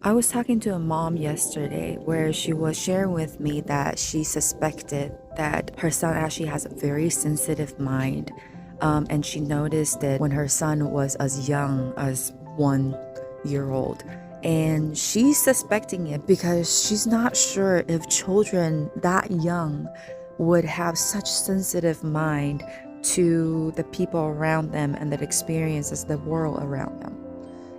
I was talking to a mom yesterday where she was sharing with me that she suspected that her son actually has a very sensitive mind. And she noticed it when her son was as young as 1 year old. And she's suspecting it because she's not sure if children that young would have such sensitive mind to the people around them and the experiences, the world around them.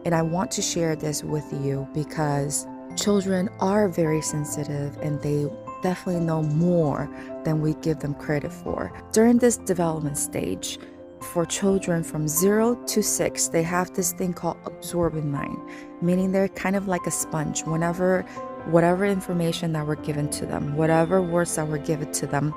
And I want to share this with you because children are very sensitive and they definitely know more than we give them credit for. During this development stage, for children from 0 to 6, they have this thing called absorbent mind, meaning they're kind of like a sponge. Whatever information that we're given to them, whatever words that were given to them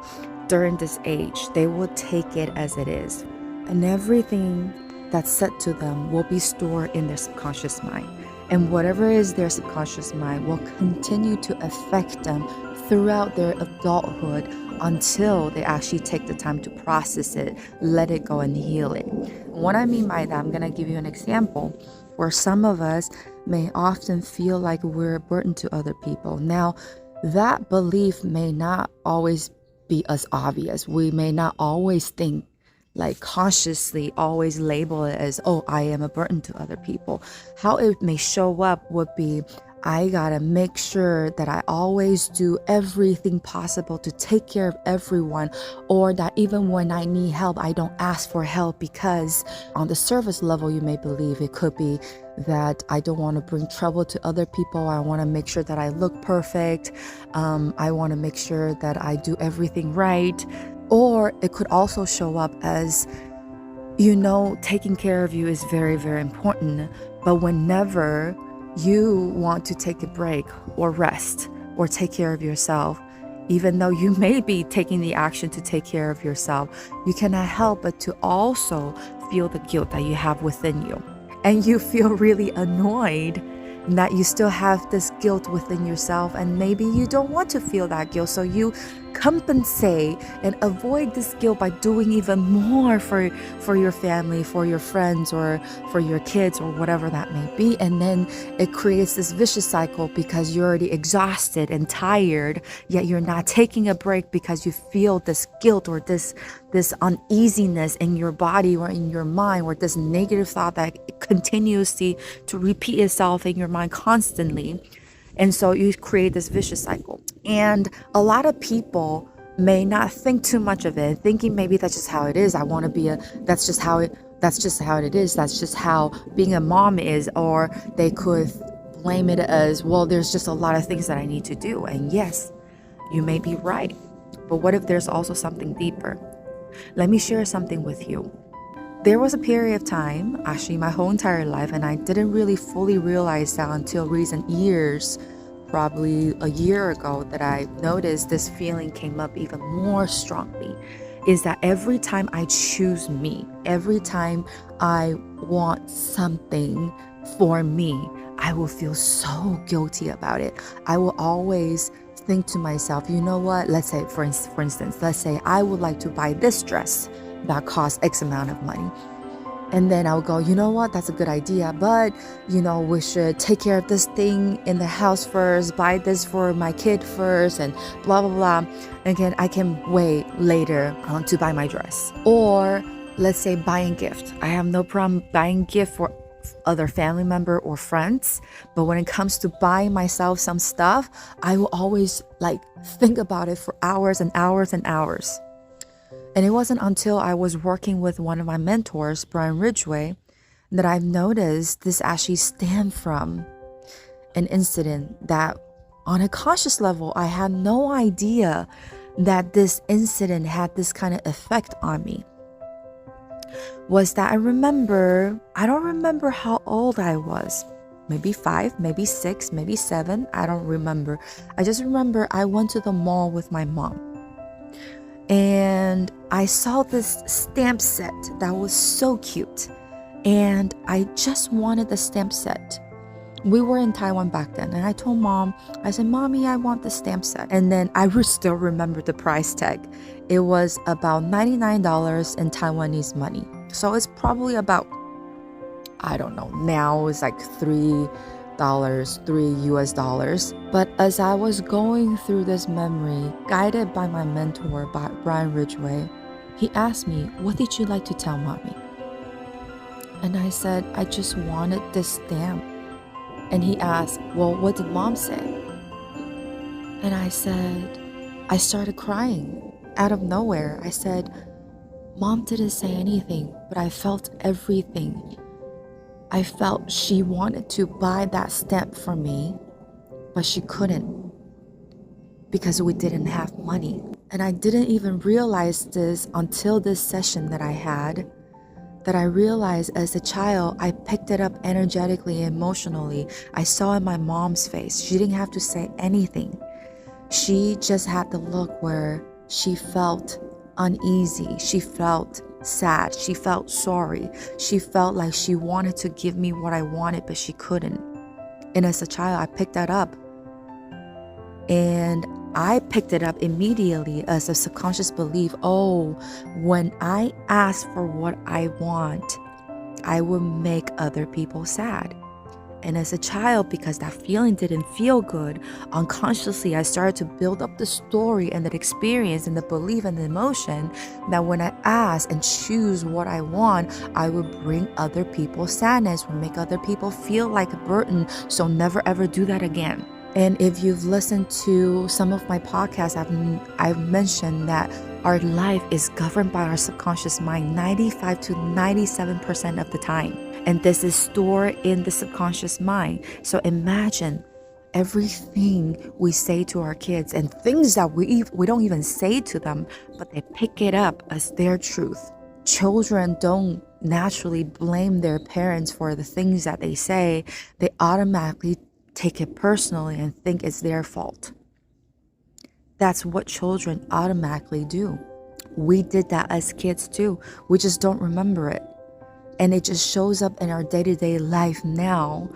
during this age, they will take it as it is. And everything that's said to them will be stored in their subconscious mind. And whatever is their subconscious mind will continue to affect them throughout their adulthood until they actually take the time to process it, let it go, and heal it. What I mean by that, I'm going to give you an example where some of us may often feel like we're a burden to other people. Now, that belief may not always be as obvious. We may not always think like consciously always label it as, oh, I am a burden to other people. How it may show up would be, I gotta make sure that I always do everything possible to take care of everyone, or that even when I need help, I don't ask for help because on the surface level, you may believe it could be that I don't want to bring trouble to other people. I want to make sure that I look perfect. I want to make sure that I do everything right. Or it could also show up as, taking care of you is very, very important. But whenever you want to take a break or rest or take care of yourself, even though you may be taking the action to take care of yourself, you cannot help but to also feel the guilt that you have within you. And you feel really annoyed that you still have this guilt within yourself, and maybe you don't want to feel that guilt, so you compensate and avoid this guilt by doing even more for your family, for your friends, or for your kids, or whatever that may be. And then it creates this vicious cycle because you're already exhausted and tired, yet you're not taking a break because you feel this guilt or this uneasiness in your body or in your mind, or this negative thought that continuously to repeat itself in your mind constantly. And so you create this vicious cycle. And a lot of people may not think too much of it, thinking maybe that's just how it is. That's just how it is. That's just how being a mom is. Or they could blame it as, well, there's just a lot of things that I need to do. And yes, you may be right. But what if there's also something deeper? Let me share something with you. There was a period of time, actually my whole entire life, and I didn't really fully realize that until recent years, probably a year ago, that I noticed this feeling came up even more strongly, is that every time I choose me, every time I want something for me, I will feel so guilty about it. I will always think to myself, you know what, let's say for instance, let's say I would like to buy this dress that costs X amount of money. And then I'll go, you know what, that's a good idea, but we should take care of this thing in the house first, buy this for my kid first, and blah, blah, blah. Again, I can wait later to buy my dress. Or let's say buying gift. I have no problem buying gift for other family member or friends, but when it comes to buying myself some stuff, I will always think about it for hours and hours and hours. And it wasn't until I was working with one of my mentors, Brian Ridgway, that I've noticed this actually stemmed from an incident that on a conscious level, I had no idea that this incident had this kind of effect on me. Was that I don't remember how old I was. Maybe 5, maybe 6, maybe 7. I don't remember. I just remember I went to the mall with my mom. And I saw this stamp set that was so cute. And I just wanted the stamp set. We were in Taiwan back then. And I told mom, I said, Mommy, I want the stamp set. And then I still remember the price tag. It was about $99 in Taiwanese money. So it's probably about, I don't know, now it's like $3 US. But as I was going through this memory, guided by my mentor, by Brian Ridgway, he asked me, "What did you like to tell mommy?" And I said, "I just wanted this stamp." And he asked, "Well, what did mom say?" And I said, I started crying out of nowhere. I said, "Mom didn't say anything, but I felt everything. I felt she wanted to buy that stamp for me, but she couldn't because we didn't have money." And I didn't even realize this until this session that I had, that I realized as a child, I picked it up energetically, emotionally. I saw in my mom's face. She didn't have to say anything. She just had the look where she felt uneasy. She felt sad. She felt sorry. She felt like she wanted to give me what I wanted, but she couldn't. And as a child, I picked that up. And I picked it up immediately as a subconscious belief. Oh, when I ask for what I want, I will make other people sad. And as a child, because that feeling didn't feel good, unconsciously I started to build up the story and that experience and the belief and the emotion that when I ask and choose what I want, I would bring other people sadness, or make other people feel like a burden. So never ever do that again. And if you've listened to some of my podcasts, I've mentioned that our life is governed by our subconscious mind 95 to 97% of the time. And this is stored in the subconscious mind. So imagine everything we say to our kids and things that we don't even say to them, but they pick it up as their truth. Children don't naturally blame their parents for the things that they say. They automatically take it personally and think it's their fault. That's what children automatically do. We did that as kids too. We just don't remember it. And it just shows up in our day-to-day life now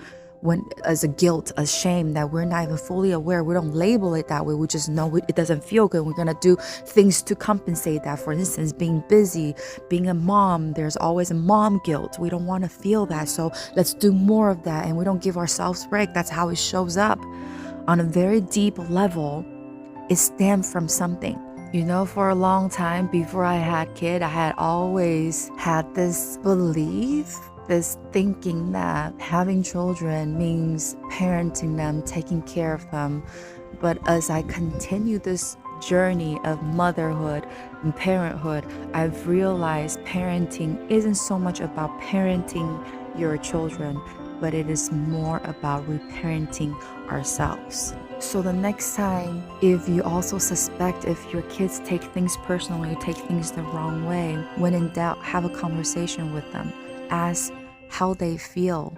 when as a guilt, a shame that we're not even fully aware. We don't label it that way. We just know it doesn't feel good. We're going to do things to compensate that. For instance, being busy, being a mom, there's always a mom guilt. We don't want to feel that. So let's do more of that. And we don't give ourselves a break. That's how it shows up. On a very deep level, it stems from something. You know, for a long time before I had kids, I had always had this belief, this thinking that having children means parenting them, taking care of them. But as I continue this journey of motherhood and parenthood, I've realized parenting isn't so much about parenting your children, but it is more about reparenting ourselves. So the next time, if you also suspect if your kids take things personally, take things the wrong way, when in doubt, have a conversation with them. Ask how they feel.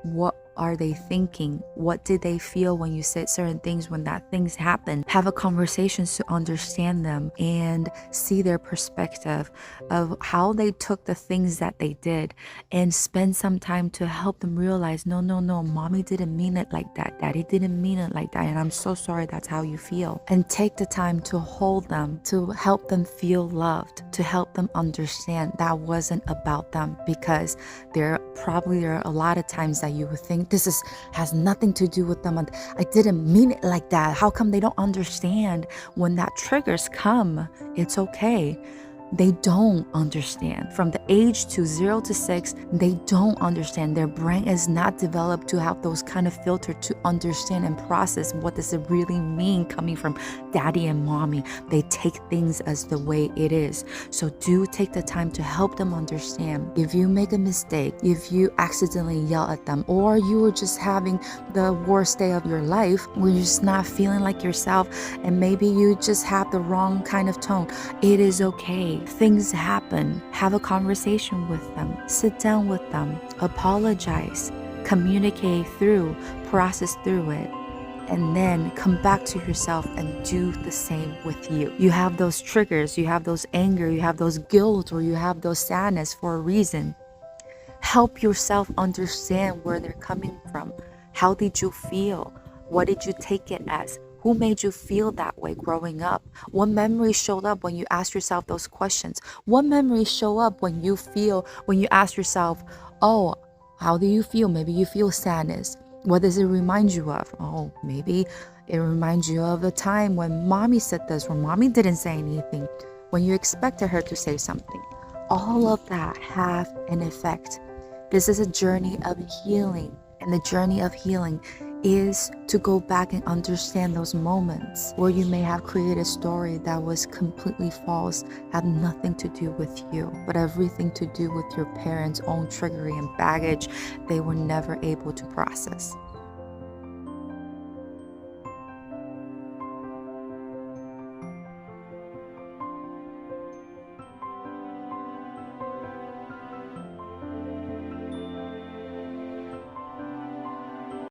What are they thinking? What did they feel when you said certain things, when that things happened? Have a conversation to understand them and see their perspective of how they took the things that they did, and spend some time to help them realize, no, mommy didn't mean it like that. Daddy didn't mean it like that. And I'm so sorry that's how you feel. And take the time to hold them, to help them feel loved, to help them understand that wasn't about them, because there are a lot of times that you would think this has nothing to do with them, and I didn't mean it like that. How come they don't understand? When that triggers come, it's okay. They don't understand. From the age to 0 to 6, they don't understand. Their brain is not developed to have those kind of filter to understand and process what does it really mean coming from daddy and mommy. They take things as the way it is. So do take the time to help them understand. If you make a mistake, if you accidentally yell at them, or you were just having the worst day of your life where you're just not feeling like yourself, and maybe you just have the wrong kind of tone, it is okay. Things happen. Have a conversation with them. Sit down with them. Apologize. Communicate through. Process through it. And then come back to yourself and do the same with you. You have those triggers. You have those anger. You have those guilt, or you have those sadness for a reason. Help yourself understand where they're coming from. How did you feel? What did you take it as? Who made you feel that way growing up? What memories showed up when you asked yourself those questions? What memories show up when you ask yourself, oh, how do you feel? Maybe you feel sadness. What does it remind you of? Oh, maybe it reminds you of a time when mommy said this, when mommy didn't say anything, when you expected her to say something. All of that have an effect. This is a journey of healing, and the journey of healing is to go back and understand those moments where you may have created a story that was completely false, had nothing to do with you, but everything to do with your parents' own triggering and baggage they were never able to process.